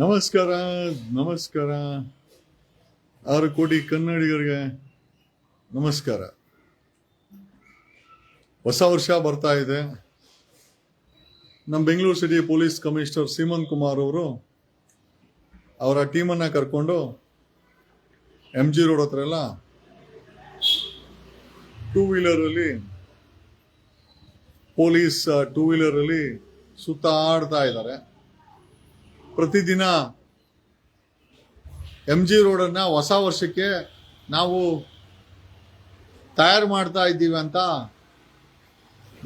ನಮಸ್ಕಾರ ನಮಸ್ಕಾರ 6 ಕೋಟಿ ಕನ್ನಡಿಗರಿಗೆ ನಮಸ್ಕಾರ. ಹೊಸ ವರ್ಷ ಬರ್ತಾ ಇದೆ. ನಮ್ಮ Bengaluru city police commissioner Seemant Kumar ಅವರು ಅವರ ಟೀಮನ್ನು ಕರ್ಕೊಂಡು MG ರೋಡ್ ಹತ್ರ ಎಲ್ಲ 2 ವೀಲರಲ್ಲಿ ಪೊಲೀಸ್ 2 ವೀಲರಲ್ಲಿ ಸುತ್ತಾಡ್ತಾ ಇದ್ದಾರೆ. ಪ್ರತಿದಿನ MG ರೋಡನ್ನ ಹೊಸ ವರ್ಷಕ್ಕೆ ನಾವು ತಯಾರು ಮಾಡ್ತಾ ಇದ್ದೀವಿ ಅಂತ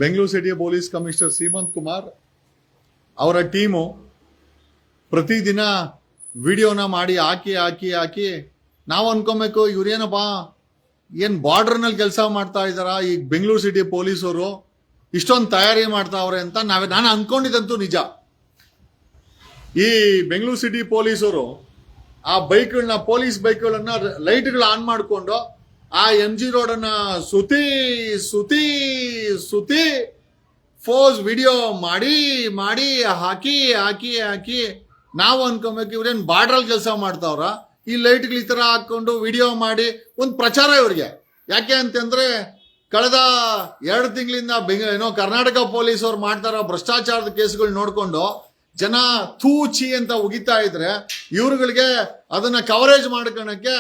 ಬೆಂಗಳೂರು ಸಿಟಿಯ ಪೊಲೀಸ್ ಕಮಿಷನರ್ ಸೀಮಂತ್ ಕುಮಾರ್ ಅವರ ಟೀಮು ಪ್ರತಿದಿನ ವಿಡಿಯೋನ ಮಾಡಿ ಹಾಕಿ ನಾವು ಅನ್ಕೊಬೇಕು ಇವ್ರೇನಪ್ಪ ಏನ್ ಬಾರ್ಡರ್ನಲ್ಲಿ ಕೆಲಸ ಮಾಡ್ತಾ ಇದಾರ ಈ ಬೆಂಗಳೂರು ಸಿಟಿ ಪೊಲೀಸರು ಇಷ್ಟೊಂದು ತಯಾರಿ ಮಾಡ್ತಾವ್ರೆ ಅಂತ ನಾನು ಅನ್ಕೊಂಡಿದ್ದಂತೂ ನಿಜ. ಈ ಬೆಂಗಳೂರು ಸಿಟಿ ಪೊಲೀಸರು ಆ ಬೈಕ್ಗಳನ್ನ ಪೊಲೀಸ್ ಬೈಕ್ಗಳನ್ನ ಲೈಟ್ಗಳು ಆನ್ ಮಾಡಿಕೊಂಡು ಆ MG ರೋಡನ್ನ ಸುತಿ ಫೋಸ್ ವಿಡಿಯೋ ಮಾಡಿ ಹಾಕಿ ನಾವು ಅನ್ಕೊಬೇಕು ಇವ್ರೇನ್ ಬಾರ್ಡ್ರಲ್ಲಿ ಕೆಲಸ ಮಾಡ್ತಾವ್ರ. ಈ ಲೈಟ್ಗಳು ಈ ತರ ಹಾಕೊಂಡು ವಿಡಿಯೋ ಮಾಡಿ ಒಂದು ಪ್ರಚಾರ ಇವ್ರಿಗೆ. ಯಾಕೆ ಅಂತಂದ್ರೆ ಕಳೆದ 2 ತಿಂಗಳಿಂದ ಕರ್ನಾಟಕ ಪೊಲೀಸ್ ಅವ್ರು ಮಾಡ್ತಾರೋ ಭ್ರಷ್ಟಾಚಾರದ ಕೇಸ್ಗಳು ನೋಡ್ಕೊಂಡು ಜನ ಥೂಚಿ ಅಂತ ಉಗಿತಾ ಇದ್ರೆ ಇವ್ರುಗಳಿಗೆ ಅದನ್ನ ಕವರೇಜ್ ಮಾಡ್ಕೊಳಕ್ಕೆ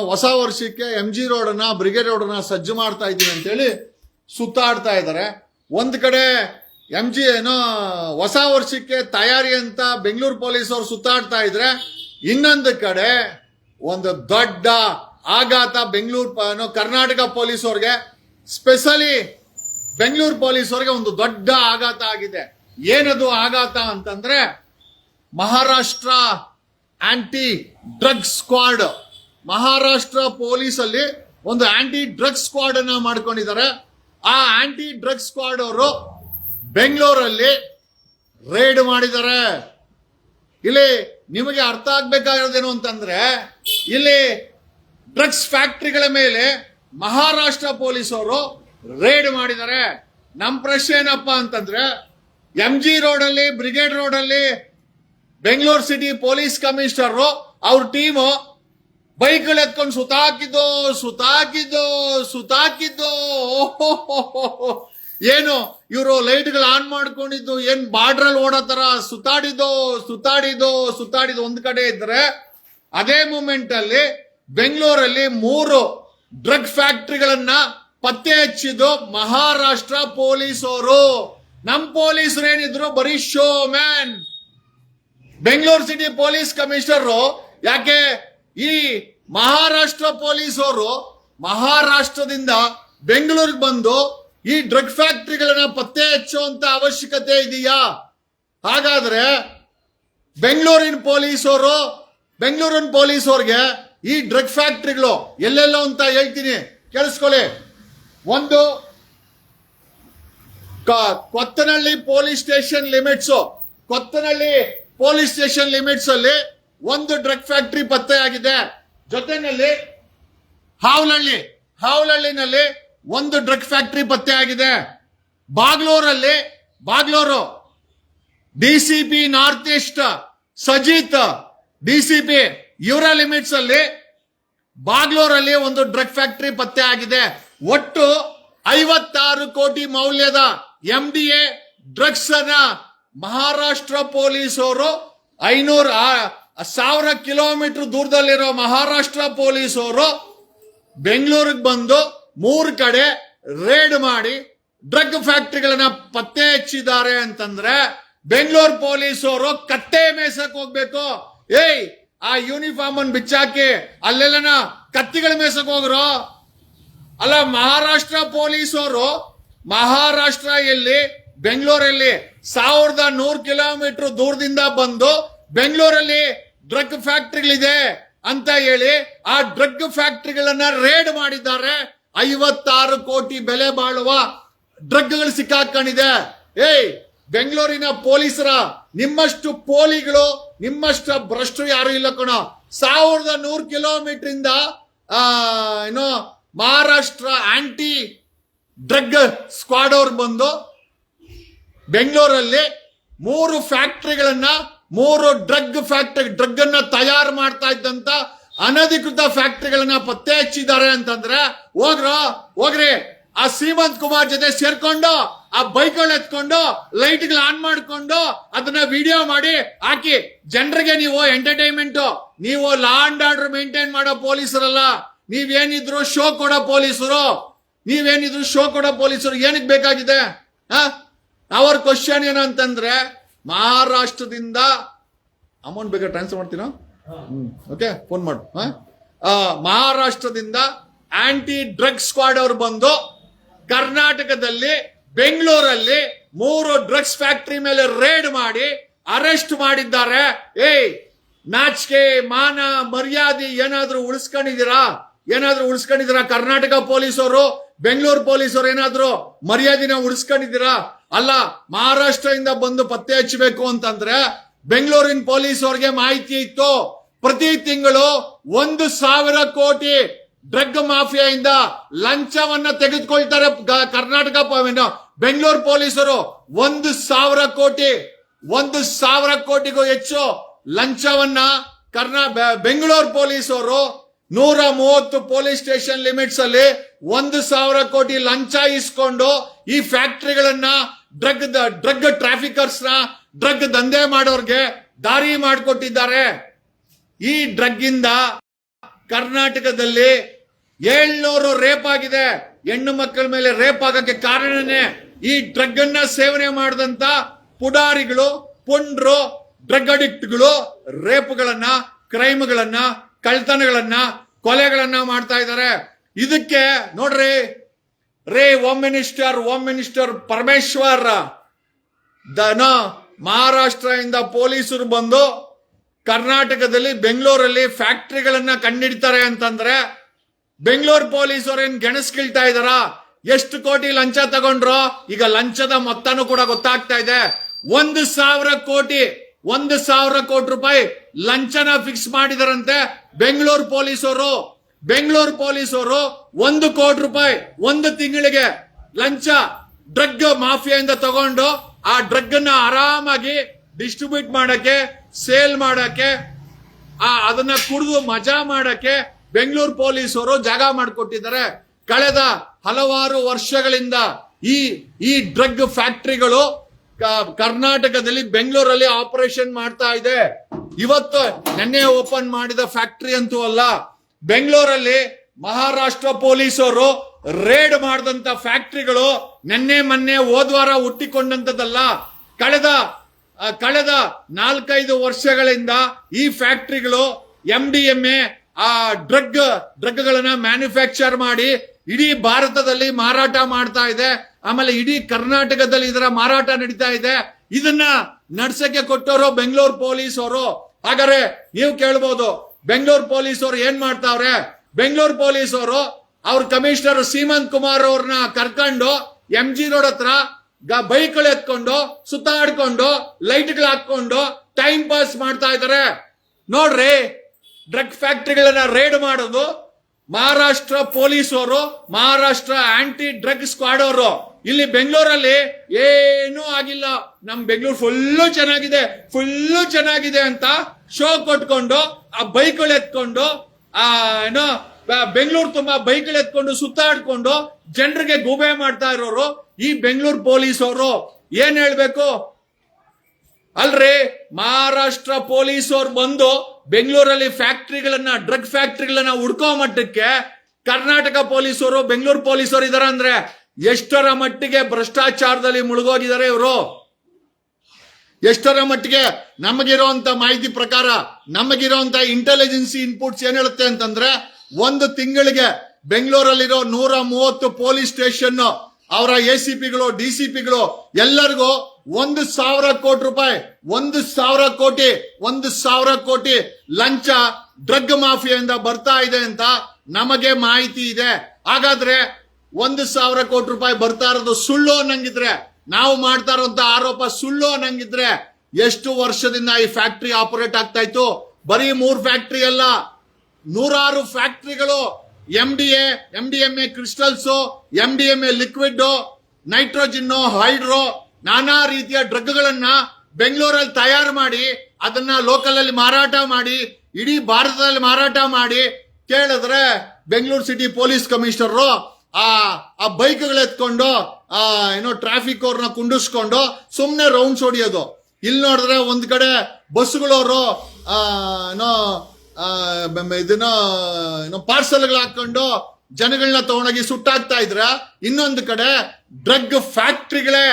ಹೊಸ ವರ್ಷಕ್ಕೆ MG ರೋಡನ್ನ ಬ್ರಿಗೇಡ್ ರೋಡನ್ನ ಸಜ್ಜು ಮಾಡ್ತಾ ಇದ್ದೀವಿ ಅಂತೇಳಿ ಸುತ್ತಾಡ್ತಾ ಇದ್ದಾರೆ. ಒಂದ್ ಕಡೆ MG ಹೊಸ ವರ್ಷಕ್ಕೆ ತಯಾರಿ ಅಂತ ಬೆಂಗಳೂರು ಪೊಲೀಸ್ ಅವ್ರು ಸುತ್ತಾಡ್ತಾ ಇದ್ರೆ, ಇನ್ನೊಂದು ಕಡೆ ಒಂದು ದೊಡ್ಡ ಆಘಾತ ಬೆಂಗಳೂರು ಕರ್ನಾಟಕ ಪೊಲೀಸ್ ಅವ್ರಿಗೆ, ಸ್ಪೆಷಲಿ ಬೆಂಗಳೂರು ಪೊಲೀಸ್ ಅವ್ರಿಗೆ ಒಂದು ದೊಡ್ಡ ಆಘಾತ ಆಗಿದೆ. ಏನದು ಆಘಾತ ಅಂತಂದ್ರೆ, Maharashtra anti drug squad, Maharashtra police ಅಲ್ಲಿ ಒಂದು ಆಂಟಿ ಡ್ರಗ್ ಸ್ಕ್ವಾಡ್ ಅನ್ನ ಮಾಡ್ಕೊಂಡಿದ್ದಾರೆ. ಆ ಆಂಟಿ ಡ್ರಗ್ ಸ್ಕ್ವಾಡ್ ಅವರು ಬೆಂಗಳೂರಲ್ಲಿ ರೇಡ್ ಮಾಡಿದ್ದಾರೆ. ಇಲ್ಲಿ ನಿಮಗೆ ಅರ್ಥ ಆಗ್ಬೇಕಾಗಿರೋದೇನು ಅಂತಂದ್ರೆ, ಇಲ್ಲಿ ಡ್ರಗ್ಸ್ ಫ್ಯಾಕ್ಟರಿಗಳ ಮೇಲೆ ಮಹಾರಾಷ್ಟ್ರ ಪೊಲೀಸ್ ಅವರು ರೇಡ್ ಮಾಡಿದ್ದಾರೆ. ನಮ್ಮ ಪ್ರಶ್ನೆ ಏನಪ್ಪಾ ಅಂತಂದ್ರೆ, MG ರೋಡಲ್ಲಿ ಬ್ರಿಗೇಡ್ ರೋಡಲ್ಲಿ ಬೆಂಗಳೂರು ಸಿಟಿ ಪೊಲೀಸ್ ಕಮಿಷನರ್ ಅವ್ರ ಟೀಮು ಬೈಕ್ಗಳು ಎತ್ಕೊಂಡು ಸುತ್ತಾಕಿದ್ದು ಏನು ಇವರು ಲೈಟ್ಗಳು ಆನ್ ಮಾಡ್ಕೊಂಡಿದ್ದು ಏನ್ ಬಾರ್ಡ್ರಲ್ಲಿ ಓಡೋ ತರ ಸುತ್ತಾಡಿದ್ದು ಒಂದ್ ಕಡೆ ಇದ್ರೆ, ಅದೇ ಮೂಮೆಂಟ್ ಅಲ್ಲಿ ಬೆಂಗಳೂರಲ್ಲಿ 3 ಡ್ರಗ್ ಫ್ಯಾಕ್ಟರಿಗಳನ್ನ ಪತ್ತೆ ಹಚ್ಚಿದ್ದು ಮಹಾರಾಷ್ಟ್ರ ಪೊಲೀಸರು. ನಮ್ ಪೊಲೀಸರು ಏನಿದ್ರು ಬರೀ show man. Bengaluru city police commissioner ಯಾಕೆ ಈ ಮಹಾರಾಷ್ಟ್ರ ಪೊಲೀಸರು ಮಹಾರಾಷ್ಟ್ರದಿಂದ ಬೆಂಗಳೂರಿಗೆ ಬಂದು ಈ ಡ್ರಗ್ ಫ್ಯಾಕ್ಟರಿಗಳನ್ನ ಪತ್ತೆ ಹಚ್ಚುವಂತ ಅವಶ್ಯಕತೆ ಇದೆಯಾ? ಹಾಗಾದ್ರೆ ಬೆಂಗಳೂರಿನ ಪೊಲೀಸವ್ರಿಗೆ ಈ ಡ್ರಗ್ ಫ್ಯಾಕ್ಟರಿಗಳು ಎಲ್ಲೆಲ್ಲೋ ಅಂತ ಹೇಳ್ತೀನಿ, ಕೇಳಿಸ್ಕೊಳ್ಳಿ. ಒಂದು ಕೊತ್ತನಹಳ್ಳಿ ಪೊಲೀಸ್ ಸ್ಟೇಷನ್ ಲಿಮಿಟ್ಸ್ ಅಲ್ಲಿ ಒಂದು ಡ್ರಗ್ ಫ್ಯಾಕ್ಟರಿ ಪತ್ತೆ ಆಗಿದೆ. ಜೊತೆನಲ್ಲಿ ಹಾವಲಹಳ್ಳಿನಲ್ಲಿ ಒಂದು ಡ್ರಗ್ ಫ್ಯಾಕ್ಟರಿ ಪತ್ತೆ ಆಗಿದೆ. Bagalur DCP north East Sajith DCP ಇವರ ಲಿಮಿಟ್ಸ್ ಅಲ್ಲಿ ಬಾಗ್ಲೂರಲ್ಲಿ ಒಂದು ಡ್ರಗ್ ಫ್ಯಾಕ್ಟರಿ ಪತ್ತೆ ಆಗಿದೆ. ಒಟ್ಟು 56 ಕೋಟಿ ಮೌಲ್ಯದ MDA ಡ್ರಗ್ಸ್ ಅನ್ನ ಮಹಾರಾಷ್ಟ್ರ ಪೊಲೀಸರು 1000 ಕಿಲೋಮೀಟರ್ ದೂರದಲ್ಲಿರೋ ಮಹಾರಾಷ್ಟ್ರ ಪೊಲೀಸರು ಬೆಂಗಳೂರಿಗೆ ಬಂದು 3 ಕಡೆ ರೇಡ್ ಮಾಡಿ ಡ್ರಗ್ ಫ್ಯಾಕ್ಟರಿಗಳನ್ನ ಪತ್ತೆ ಹಚ್ಚಿದ್ದಾರೆ ಅಂತಂದ್ರೆ, ಬೆಂಗಳೂರು ಪೊಲೀಸರು ಕತ್ತೆ ಮೇಸಕ್ ಹೋಗ್ಬೇಕು. ಆ ಯೂನಿಫಾರ್ಮ್ ಅನ್ನು ಬಿಚ್ಚಾಕಿ ಅಲ್ಲೆಲ್ಲನ ಕತ್ತಿಗಳ ಮೇಸಕ್ ಹೋಗ್ರು ಅಲ್ಲ. ಮಹಾರಾಷ್ಟ್ರ ಪೊಲೀಸರು ಮಹಾರಾಷ್ಟ್ರಲ್ಲಿ ಬೆಂಗಳೂರಲ್ಲಿ 1100 ಕಿಲೋಮೀಟರ್ ದೂರದಿಂದ ಬಂದು ಬೆಂಗಳೂರಲ್ಲಿ ಡ್ರಗ್ ಫ್ಯಾಕ್ಟರಿಗಳಿದೆ ಅಂತ ಹೇಳಿ ಆ ಡ್ರಗ್ ಫ್ಯಾಕ್ಟರಿಗಳನ್ನ ರೇಡ್ ಮಾಡಿದ್ದಾರೆ. 56 ಕೋಟಿ ಬೆಲೆ ಬಾಳುವ ಡ್ರಗ್ಗಳು ಸಿಕ್ಕಾಕೊಂಡಿದೆ. ಬೆಂಗಳೂರಿನ ಪೊಲೀಸರ ನಿಮ್ಮಷ್ಟು ಪೋಲಿಗಳು ನಿಮ್ಮಷ್ಟು ಭ್ರಷ್ಟರು ಯಾರು ಇಲ್ಲ ಕಣೋ. 1100 ಕಿಲೋಮೀಟರ್ ಇಂದ ಮಹಾರಾಷ್ಟ್ರ ಆಂಟಿ ಡ್ರಗ್ ಸ್ಕ್ವಾಡ್ ಅವ್ರು ಬಂದು ಬೆಂಗಳೂರಲ್ಲಿ 3 ಫ್ಯಾಕ್ಟರಿಗಳನ್ನ 3 ಡ್ರಗ್ ಅನ್ನ ತಯಾರು ಮಾಡ್ತಾ ಇದ್ದಂತ ಅನಧಿಕೃತ ಫ್ಯಾಕ್ಟರಿಗಳನ್ನ ಪತ್ತೆ ಹಚ್ಚಿದ್ದಾರೆ ಅಂತಂದ್ರೆ ಹೋಗ್ರಿ ಆ ಸೀಮಂತ್ ಕುಮಾರ್ ಜೊತೆ ಸೇರ್ಕೊಂಡು ಆ ಬೈಕ್ಗಳು ಎತ್ಕೊಂಡು ಲೈಟ್ಗಳು ಆನ್ ಮಾಡ್ಕೊಂಡು ಅದನ್ನ ವಿಡಿಯೋ ಮಾಡಿ ಹಾಕಿ ಜನರಿಗೆ ನೀವು ಎಂಟರ್ಟೈನ್ಮೆಂಟ್, ನೀವು ಲಾ ಅಂಡ್ ಆರ್ಡರ್ ಮೇಂಟೈನ್ ಮಾಡೋ ಪೊಲೀಸರಲ್ಲ, ನೀವೇನಿದ್ರು ಶೋ ಕೊಡೋ ಪೊಲೀಸರು ಏನಕ್ಕೆ ಬೇಕಾಗಿದೆ? ಅವ್ರ ಕ್ವಶನ್ ಏನಂತಂದ್ರೆ ಮಹಾರಾಷ್ಟ್ರದಿಂದ ಅಮೌಂಟ್ ಬೇಕಾದ್ರೆ ಟ್ರಾನ್ಸ್ಫರ್ ಮಾಡ್ತೀನೋ ಓಕೆ ಫೋನ್ ಮಾಡು. ಮಹಾರಾಷ್ಟ್ರದಿಂದ ಆಂಟಿ ಡ್ರಗ್ ಸ್ಕ್ವಾಡ್ ಅವರು ಬಂದು ಕರ್ನಾಟಕದಲ್ಲಿ ಬೆಂಗಳೂರಲ್ಲಿ 3 ಡ್ರಗ್ಸ್ ಫ್ಯಾಕ್ಟರಿ ಮೇಲೆ ರೇಡ್ ಮಾಡಿ ಅರೆಸ್ಟ್ ಮಾಡಿದ್ದಾರೆ. ನಾಚಿಕೆ ಮಾನ ಮರ್ಯಾದೆ ಏನಾದ್ರೂ ಉಳಿಸ್ಕೊಂಡಿದ್ದೀರಾ? ಕರ್ನಾಟಕ ಪೊಲೀಸರು ಬೆಂಗಳೂರು ಪೊಲೀಸರು ಏನಾದ್ರೂ ಮರ್ಯಾದಿನ ಉಳಿಸ್ಕೊಂಡಿದ್ದೀರಾ? ಅಲ್ಲ, ಮಹಾರಾಷ್ಟ್ರದಿಂದ ಬಂದು ಪತ್ತೆ ಹಚ್ಚಬೇಕು ಅಂತಂದ್ರೆ ಬೆಂಗಳೂರಿನ ಪೊಲೀಸರಿಗೆ ಮಾಹಿತಿ ಇತ್ತು. ಪ್ರತಿ ತಿಂಗಳು 1,000 ಕೋಟಿ ಡ್ರಗ್ ಮಾಫಿಯಾಯಿಂದ ಲಂಚವನ್ನ ತೆಗೆದುಕೊಳ್ತಾರೆ ಕರ್ನಾಟಕ ಬೆಂಗಳೂರು ಪೊಲೀಸರು. 1,000 ಕೋಟಿಗೂ ಹೆಚ್ಚು ಲಂಚವನ್ನ ಬೆಂಗಳೂರು ಪೊಲೀಸರು 130 ಪೊಲೀಸ್ ಸ್ಟೇಷನ್ ಲಿಮಿಟ್ಸ್ ಅಲ್ಲಿ 1,000 ಕೋಟಿ ಲಂಚ ಇಸ್ಕೊಂಡು ಈ ಫ್ಯಾಕ್ಟರಿಗಳನ್ನ ಡ್ರಗ್ ಟ್ರಾಫಿಕರ್ಸ್ ನ ಡ್ರಗ್ ದಂಧೆ ಮಾಡೋರ್ಗೆ ದಾರಿ ಮಾಡಿಕೊಟ್ಟಿದ್ದಾರೆ. ಈ ಡ್ರಗ್ ಇಂದ ಕರ್ನಾಟಕದಲ್ಲಿ 700 ರೇಪ್ ಆಗಿದೆ. ಹೆಣ್ಣು ಮಕ್ಕಳ ಮೇಲೆ ರೇಪ್ ಆಗಕ್ಕೆ ಕಾರಣನೇ ಈ ಡ್ರಗ್ ಅನ್ನ ಸೇವನೆ ಮಾಡಿದಂತ ಪುಡಾರಿಗಳು, ಪುಂಡ್ರು, ಡ್ರಗ್ ಅಡಿಕ್ಟ್ಗಳು ರೇಪ್ಗಳನ್ನ, ಕ್ರೈಮ್ಗಳನ್ನ, ಕಳ್ತನಗಳನ್ನ, ಕೊಲೆಗಳನ್ನ ಮಾಡ್ತಾ ಇದ್ದಾರೆ. ಇದಕ್ಕೆ ನೋಡ್ರಿ ಹೋಮ್ ಮಿನಿಸ್ಟರ್ ಪರಮೇಶ್ವರ್ ಮಹಾರಾಷ್ಟ್ರದಿಂದ ಪೊಲೀಸರು ಬಂದು ಕರ್ನಾಟಕದಲ್ಲಿ ಬೆಂಗಳೂರಲ್ಲಿ ಫ್ಯಾಕ್ಟರಿಗಳನ್ನ ಕಂಡಿಡ್ತಾರೆ ಅಂತಂದ್ರೆ ಬೆಂಗಳೂರು ಪೊಲೀಸರು ಏನ್ ಗೆಣಸ್ಕಿಳ್ತಾ ಇದಾರ? ಎಷ್ಟು ಕೋಟಿ ಲಂಚ ತಗೊಂಡ್ರು? ಈಗ ಲಂಚದ ಮೊತ್ತನೂ ಕೂಡ ಗೊತ್ತಾಗ್ತಾ ಇದೆ. 1,000 ಕೋಟಿ ರೂಪಾಯಿ ಲಂಚನ ಫಿಕ್ಸ್ ಮಾಡಿದಾರಂತೆ ಬೆಂಗಳೂರು ಪೊಲೀಸರು. 1 ಕೋಟಿ ರೂಪಾಯಿ ಒಂದು ತಿಂಗಳಿಗೆ ಲಂಚ ಡ್ರಗ್ ಮಾಫಿಯಾದಿಂದ ತಗೊಂಡು ಆ ಡ್ರಗ್ ಅನ್ನ ಆರಾಮಾಗಿ ಡಿಸ್ಟ್ರಿಬ್ಯೂಟ್ ಮಾಡಕ್ಕೆ, ಸೇಲ್ ಮಾಡಕ್ಕೆ, ಅದನ್ನ ಕುಡಿದು ಮಜಾ ಮಾಡಕ್ಕೆ ಬೆಂಗಳೂರು ಪೊಲೀಸರು ಜಾಗ ಮಾಡಿಕೊಟ್ಟಿದ್ದಾರೆ. ಕಳೆದ ಹಲವಾರು ವರ್ಷಗಳಿಂದ ಈ ಡ್ರಗ್ ಫ್ಯಾಕ್ಟರಿಗಳು ಕರ್ನಾಟಕದಲ್ಲಿ ಬೆಂಗಳೂರಲ್ಲಿ ಆಪರೇಷನ್ ಮಾಡ್ತಾ ಇದೆ. ಇವತ್ತು ನೆನ್ನೆ ಓಪನ್ ಮಾಡಿದ ಫ್ಯಾಕ್ಟರಿ ಅಂತೂ ಅಲ್ಲ. ಬೆಂಗಳೂರಲ್ಲಿ ಮಹಾರಾಷ್ಟ್ರ ಪೊಲೀಸರು ರೇಡ್ ಮಾಡಿದಂತ ಫ್ಯಾಕ್ಟರಿಗಳು ನೆನ್ನೆ ಮೊನ್ನೆ ಹೋದ್ವಾರ ಹುಟ್ಟಿಕೊಂಡಂತದ್ದಲ್ಲ. ಕಳೆದ 4-5 ವರ್ಷಗಳಿಂದ ಈ ಫ್ಯಾಕ್ಟರಿಗಳು MDMA ಡ್ರಗ್ಗಳನ್ನ ಮ್ಯಾನುಫ್ಯಾಕ್ಚರ್ ಮಾಡಿ ಇಡೀ ಭಾರತದಲ್ಲಿ ಮಾರಾಟ ಮಾಡ್ತಾ ಇದೆ. ಆಮೇಲೆ ಇಡೀ ಕರ್ನಾಟಕದಲ್ಲಿ ಇದರ ಮಾರಾಟ ನಡೀತಾ ಇದೆ. ಇದನ್ನ ನಡ್ಸಕ್ಕೆ ಕೊಟ್ಟವರು ಬೆಂಗಳೂರು ಪೊಲೀಸರು. ಹಾಗಾದ್ರೆ ನೀವು ಕೇಳ್ಬೋದು, ಬೆಂಗಳೂರು ಪೊಲೀಸರು ಏನ್ ಮಾಡ್ತಾವ್ರೆ? ಬೆಂಗಳೂರು ಪೊಲೀಸರು ಅವ್ರ ಕಮಿಷನರ್ ಸೀಮಂತ್ ಕುಮಾರ್ ಅವ್ರನ್ನ ಕರ್ಕೊಂಡು MG ರೋಡ್ ಹತ್ರ ಬೈಕ್ಗಳು ಎತ್ಕೊಂಡು ಸುತ್ತಾಡ್ಕೊಂಡು ಲೈಟ್ಗಳು ಹಾಕೊಂಡು ಟೈಮ್ ಪಾಸ್ ಮಾಡ್ತಾ ಇದಾರೆ. ನೋಡ್ರಿ, ಡ್ರಗ್ ಫ್ಯಾಕ್ಟರಿಗಳನ್ನ ರೇಡ್ ಮಾಡೋದು ಮಹಾರಾಷ್ಟ್ರ ಪೊಲೀಸರು, ಮಹಾರಾಷ್ಟ್ರ ಆಂಟಿ ಡ್ರಗ್ ಸ್ಕ್ವಾಡ್ ಅವರು. ಇಲ್ಲಿ ಬೆಂಗಳೂರಲ್ಲಿ ಏನೂ ಆಗಿಲ್ಲ, ನಮ್ ಬೆಂಗಳೂರು ಫುಲ್ಲು ಚೆನ್ನಾಗಿದೆ ಅಂತ ಶೋ ಕೊಟ್ಕೊಂಡು ಆ ಬೈಕ್ಗಳು ಎತ್ಕೊಂಡು ಬೆಂಗಳೂರು ತುಂಬಾ ಬೈಕ್ಗಳು ಎತ್ಕೊಂಡು ಸುತ್ತಾಡ್ಕೊಂಡು ಜನರಿಗೆ ಗೂಬೆ ಮಾಡ್ತಾ ಇರೋರು ಈ ಬೆಂಗಳೂರು ಪೊಲೀಸರು. ಏನ್ ಹೇಳ್ಬೇಕು ಅಲ್ರಿ? ಮಹಾರಾಷ್ಟ್ರ ಪೊಲೀಸರು ಬಂದು ಬೆಂಗಳೂರಲ್ಲಿ ಡ್ರಗ್ ಫ್ಯಾಕ್ಟರಿಗಳನ್ನ ಹುಡ್ಕೋ ಮಟ್ಟಕ್ಕೆ ಕರ್ನಾಟಕ ಪೊಲೀಸರು, ಬೆಂಗಳೂರು ಪೊಲೀಸರು ಇದಾರೆ ಅಂದ್ರೆ ಎಷ್ಟರ ಮಟ್ಟಿಗೆ ಭ್ರಷ್ಟಾಚಾರದಲ್ಲಿ ಮುಳುಗೋಗಿದ್ದಾರೆ ಇವರು? ಎಷ್ಟರ ಮಟ್ಟಿಗೆ? ನಮಗಿರುವಂತ ಮಾಹಿತಿ ಪ್ರಕಾರ, ನಮಗಿರುವಂತ ಇಂಟೆಲಿಜೆನ್ಸಿ ಇನ್ಪುಟ್ಸ್ ಏನ್ ಹೇಳುತ್ತೆ ಅಂತಂದ್ರೆ, ಒಂದು ತಿಂಗಳಿಗೆ ಬೆಂಗಳೂರಲ್ಲಿರೋ 130 ಪೊಲೀಸ್ ಸ್ಟೇಷನ್ ಅವರ ACPಗಳು, DCPಗಳು ಎಲ್ಲರಿಗೂ 1,000 ಕೋಟಿ ರೂಪಾಯಿ, 1,000 ಕೋಟಿ ಲಂಚ ಡ್ರಗ್ ಮಾಫಿಯಾದಿಂದ ಬರ್ತಾ ಇದೆ ಅಂತ ನಮಗೆ ಮಾಹಿತಿ ಇದೆ. ಹಾಗಾದ್ರೆ 1,000 ಕೋಟಿ ರೂಪಾಯಿ ಬರ್ತಾ ಇರೋದು ಸುಳ್ಳು ಅನ್ನಂಗಿದ್ರೆ, ನಾವು ಮಾಡ್ತಾ ಇರುವಂತ ಆರೋಪ ಸುಳ್ಳು ಅನ್ನಂಗಿದ್ರೆ ಎಷ್ಟು ವರ್ಷದಿಂದ ಈ ಫ್ಯಾಕ್ಟರಿ ಆಪರೇಟ್ ಆಗ್ತಾ ಇತ್ತು? ಬರೀ 3 ಫ್ಯಾಕ್ಟರಿ ಅಲ್ಲ, 100 ಫ್ಯಾಕ್ಟರಿಗಳು MDMA crystals, MDMA liquid, nitrogen, hydro, ನಾನಾ ರೀತಿಯ ಡ್ರಗ್ಗಳನ್ನ ಬೆಂಗಳೂರಲ್ಲಿ ತಯಾರು ಮಾಡಿ ಅದನ್ನ ಲೋಕಲ್ ಅಲ್ಲಿ ಮಾರಾಟ ಮಾಡಿ ಇಡೀ ಭಾರತದಲ್ಲಿ ಮಾರಾಟ ಮಾಡಿ ಕೇಳಿದ್ರೆ ಬೆಂಗಳೂರು ಸಿಟಿ ಪೊಲೀಸ್ ಕಮಿಷನರ್ ಆ ಬೈಕ್ಗಳು ಎತ್ಕೊಂಡು ಏನೋ ಟ್ರಾಫಿಕ್ ಅವ್ರನ್ನ ಕುಂಡಿಸ್ಕೊಂಡು ಸುಮ್ನೆ ರೌಂಡ್ಸ್ ಹೊಡಿಯೋದು. ಇಲ್ಲಿ ನೋಡಿದ್ರೆ ಒಂದ್ ಕಡೆ ಬಸ್ಗಳವರು ಏನೋ ಇದನ್ನ ಪಾರ್ಸಲ್ಗಳು ಹಾಕೊಂಡು ಜನಗಳನ್ನ ತಗೊಂಡೋಗಿ ಸುಟ್ಟಾಕ್ತಾ ಇದ್ರ, ಇನ್ನೊಂದು ಕಡೆ ಡ್ರಗ್ ಫ್ಯಾಕ್ಟ್ರಿಗಳೇ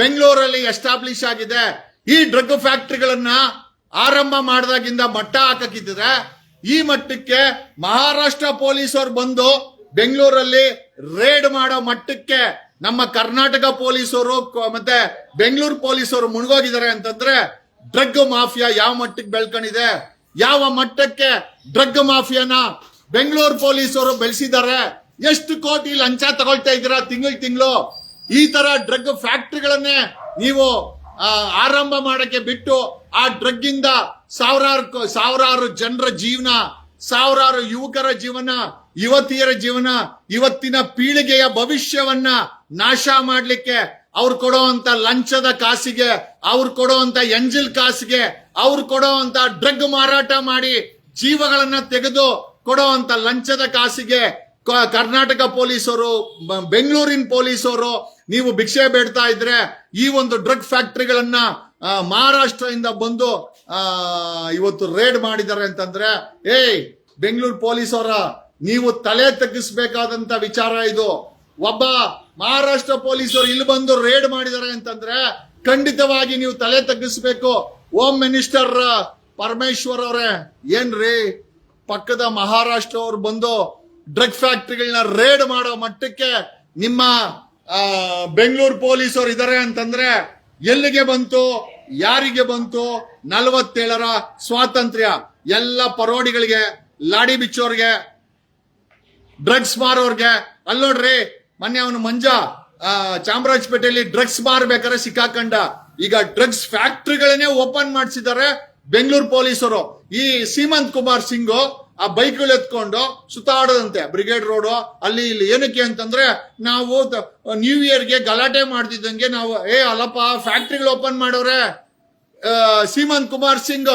ಬೆಂಗಳೂರಲ್ಲಿ ಎಸ್ಟಾಬ್ಲಿಷ್ ಆಗಿದೆ. ಈ ಡ್ರಗ್ ಫ್ಯಾಕ್ಟ್ರಿಗಳನ್ನ ಆರಂಭ ಮಾಡಿದಾಗಿಂದ ಮಟ್ಟ ಹಾಕಿದ್ರೆ ಈ ಮಟ್ಟಕ್ಕೆ ಮಹಾರಾಷ್ಟ್ರ ಪೊಲೀಸರು ಬಂದು ಬೆಂಗಳೂರಲ್ಲಿ ರೇಡ್ ಮಾಡೋ ಮಟ್ಟಕ್ಕೆ ನಮ್ಮ ಕರ್ನಾಟಕ ಪೊಲೀಸರು ಮತ್ತೆ ಬೆಂಗಳೂರು ಪೊಲೀಸರು ಮುಳುಗೋಗಿದ್ದಾರೆ ಅಂತಂದ್ರೆ ಡ್ರಗ್ ಮಾಫಿಯಾ ಯಾವ ಮಟ್ಟಕ್ಕೆ ಬೆಳ್ಕೊಂಡಿದೆ, ಯಾವ ಮಟ್ಟಕ್ಕೆ ಡ್ರಗ್ ಮಾಫಿಯಾನ ಬೆಂಗಳೂರು ಪೊಲೀಸರು ಬೆಳೆಸಿದ್ದಾರೆ. ಎಷ್ಟು ಕೋಟಿ ಲಂಚ ತಗೊಳ್ತಾ ಇದ್ದೀರಾ ತಿಂಗಳು. ಈ ತರ ಡ್ರಗ್ ಫ್ಯಾಕ್ಟ್ರಿಗಳನ್ನೇ ನೀವು ಆರಂಭ ಮಾಡಕ್ಕೆ ಬಿಟ್ಟು ಆ ಡ್ರಗ್ ಇಂದ ಸಾವಿರಾರು ಜನರ ಜೀವನ, ಸಾವಿರಾರು ಯುವಕರ ಜೀವನ, ಯುವತಿಯರ ಜೀವನ, ಇವತ್ತಿನ ಪೀಳಿಗೆಯ ಭವಿಷ್ಯವನ್ನ ನಾಶ ಮಾಡ್ಲಿಕ್ಕೆ ಅವ್ರು ಕೊಡೋವಂತ ಲಂಚದ ಕಾಸಿಗೆ, ಅವ್ರು ಕೊಡೋವಂತ ಎಂಜಿಲ್ ಕಾಸಿಗೆ, ಅವ್ರು ಕೊಡೋವಂತ ಡ್ರಗ್ ಮಾರಾಟ ಮಾಡಿ ಜೀವಗಳನ್ನ ತೆಗೆದು ಕೊಡೋವಂತ ಲಂಚದ ಕಾಸಿಗೆ ಕರ್ನಾಟಕ ಪೊಲೀಸರು, ಬೆಂಗಳೂರಿನ ಪೊಲೀಸರು ನೀವು ಭಿಕ್ಷೆ ಬೇಡ್ತಾ ಇದ್ರೆ ಈ ಒಂದು ಡ್ರಗ್ ಫ್ಯಾಕ್ಟ್ರಿಗಳನ್ನ ಮಹಾರಾಷ್ಟ್ರದಿಂದ ಬಂದು ಇವತ್ತು ರೇಡ್ ಮಾಡಿದ್ದಾರೆ ಅಂತಂದ್ರೆ ಬೆಂಗಳೂರು ಪೊಲೀಸರ ನೀವು ತಲೆ ತಗ್ಗಿಸ್ಬೇಕಾದಂತ ವಿಚಾರ ಇದು. ಒಬ್ಬ ಮಹಾರಾಷ್ಟ್ರ ಪೊಲೀಸರು ಇಲ್ಲಿ ಬಂದು ರೇಡ್ ಮಾಡಿದ್ದಾರೆ ಅಂತಂದ್ರೆ ಖಂಡಿತವಾಗಿ ನೀವು ತಲೆ ತಗ್ಗಿಸ್ಬೇಕು. ಹೋಮ್ ಮಿನಿಸ್ಟರ್ ಪರಮೇಶ್ವರ್ ಅವರೇ, ಏನ್ರಿ ಪಕ್ಕದ ಮಹಾರಾಷ್ಟ್ರ ಅವ್ರು ಬಂದು ಡ್ರಗ್ ಫ್ಯಾಕ್ಟ್ರಿಗಳನ್ನ ರೇಡ್ ಮಾಡೋ ಮಟ್ಟಕ್ಕೆ ನಿಮ್ಮ ಬೆಂಗಳೂರು ಪೊಲೀಸರು ಇದಾರೆ ಅಂತಂದ್ರೆ ಎಲ್ಲಿಗೆ ಬಂತು, ಯಾರಿಗೆ ಬಂತು 47ರ ಸ್ವಾತಂತ್ರ್ಯ? ಎಲ್ಲ ಪರೋಡಿಗಳಿಗೆ, ಲಾಡಿ ಬಿಚ್ಚೋರ್ಗೆ, ಡ್ರಗ್ಸ್ ಮಾರೋರ್ಗೆ. ಅಲ್ಲಿ ನೋಡ್ರಿ ಮೊನ್ನೆ ಅವನು ಮಂಜ ಚಾಮರಾಜಪೇಟೆಯಲ್ಲಿ ಡ್ರಗ್ಸ್ ಮಾರ್ಬೇಕಾದ್ರೆ ಸಿಕ್ಕಾಕಂಡ. ಈಗ ಡ್ರಗ್ಸ್ ಫ್ಯಾಕ್ಟ್ರಿಗಳನ್ನೇ ಓಪನ್ ಮಾಡಿಸಿದ್ದಾರೆ ಬೆಂಗಳೂರು ಪೊಲೀಸರು. ಈ ಸೀಮಂತ್ ಕುಮಾರ್ ಸಿಂಗ್ ಆ ಬೈಕ್ಗಳು ಎತ್ಕೊಂಡು ಸುತ್ತಾಡದಂತೆ ಬ್ರಿಗೇಡ್ ರೋಡ್ ಅಲ್ಲಿ ಇಲ್ಲಿ. ಏನಕ್ಕೆ ಅಂತಂದ್ರೆ ನಾವು ನ್ಯೂ ಇಯರ್ಗೆ ಗಲಾಟೆ ಮಾಡ್ತಿದ್ದಂಗೆ ನಾವು ಅಲ್ಲಪ್ಪ ಫ್ಯಾಕ್ಟ್ರಿಗಳು ಓಪನ್ ಮಾಡೋರೆ ಸೀಮಂತ್ ಕುಮಾರ್ ಸಿಂಗ್,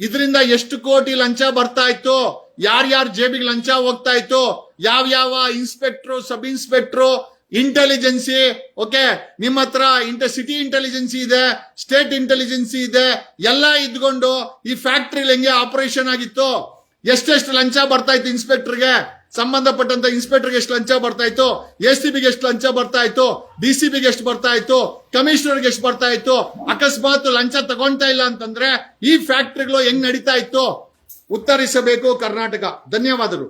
ಇದರಿಂದ ಎಷ್ಟು ಕೋಟಿ ಲಂಚ ಬರ್ತಾ ಇತ್ತು, ಯಾರ್ಯಾರ ಜೇಬಿಗೆ ಲಂಚ ಹೋಗ್ತಾ ಇತ್ತು, ಯಾವ inspector, sub inspector, intelligence, okay ನಿಮ್ಮ ಹತ್ರ ಸಿಟಿ ಇಂಟೆಲಿಜೆನ್ಸಿ ಇದೆ, ಸ್ಟೇಟ್ ಇಂಟೆಲಿಜೆನ್ಸಿ ಇದೆ, ಎಲ್ಲ ಇದ್ಕೊಂಡು ಈ ಫ್ಯಾಕ್ಟ್ರಿ ಹೆಂಗೆ ಆಪರೇಷನ್ ಆಗಿತ್ತು, ಎಷ್ಟೆಷ್ಟು ಲಂಚ ಬರ್ತಾ ಇತ್ತು ಇನ್ಸ್ಪೆಕ್ಟರ್ಗೆ, ಸಂಬಂಧಪಟ್ಟಂತ ಇನ್ಸ್ಪೆಕ್ಟರ್ಗೆ ಎಷ್ಟು ಲಂಚ ಬರ್ತಾ ಇತ್ತು, ಎಸಿಬಿಗೆ ಎಷ್ಟು ಲಂಚ ಬರ್ತಾ ಇತ್ತು, ಡಿಸಿಬಿಗೆ ಎಷ್ಟು ಬರ್ತಾ ಇತ್ತು, ಕಮಿಷನರ್ಗೆ ಎಷ್ಟು ಬರ್ತಾ ಇತ್ತು. ಅಕಸ್ಮಾತ್ ಲಂಚ ತಗೊಂತಾ ಇಲ್ಲ ಅಂತಂದ್ರೆ ಈ ಫ್ಯಾಕ್ಟ್ರಿಗಳು ಹೆಂಗ್ ನಡೀತಾ ಇತ್ತು? ಉತ್ತರಿಸಬೇಕು ಕರ್ನಾಟಕ. ಧನ್ಯವಾದಗಳು.